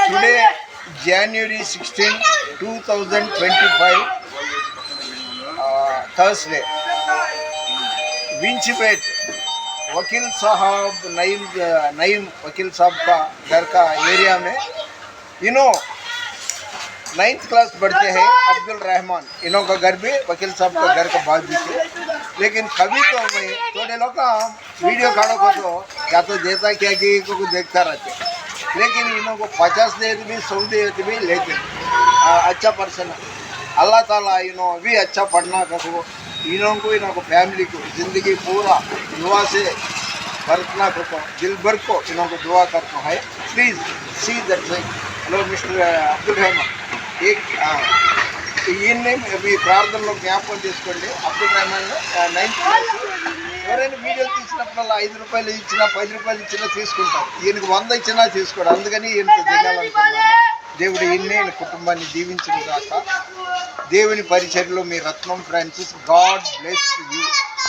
Today, January 16, 2025, Thursday, विंचपेट वकील साहब नईम वकील साहब का घर का एरिया में इन्हों 9th क्लास पढ़ते हैं अब्दुल रहमान। इन्हों का घर भी वकील साहब का घर का बाजू से। लेकिन कभी तो मैं थोड़े लोग वीडियो खाने को तो क्या तो देता क्या कि को देखता रहते, लेकिन इन्हों को 50 देते भी 100 देते भी लेते। अच्छा पर्सन अल्लाह ताला इन्हों भी अच्छा पढ़ना को इन्हों को फैमिली को ज़िंदगी पूरा दुआ से बरतना को दिल भर को इन्हों को दुआ करता है। Please see that side. Hello mister Abdul Rahman, एक ఈయన్ని మీ ప్రార్థనలో జ్ఞాపకం చేసుకోండి. Abdul Rehman 9th class. ఎవరైనా వీడియో తీసినప్పుడల్లా 5 రూపాయలు ఇచ్చినా 10 రూపాయలు ఇచ్చినా తీసుకుంటారు. ఈయనకు 100 ఇచ్చినా తీసుకోడు. అందుకని ఈయనతో దిగాలనుకున్నాను. దేవుడు ఈయన్ని కుటుంబాన్ని దీవించిన కాక. దేవుని పరిచర్యలో మీ రత్నం ఫ్రాన్సిస్. God bless you.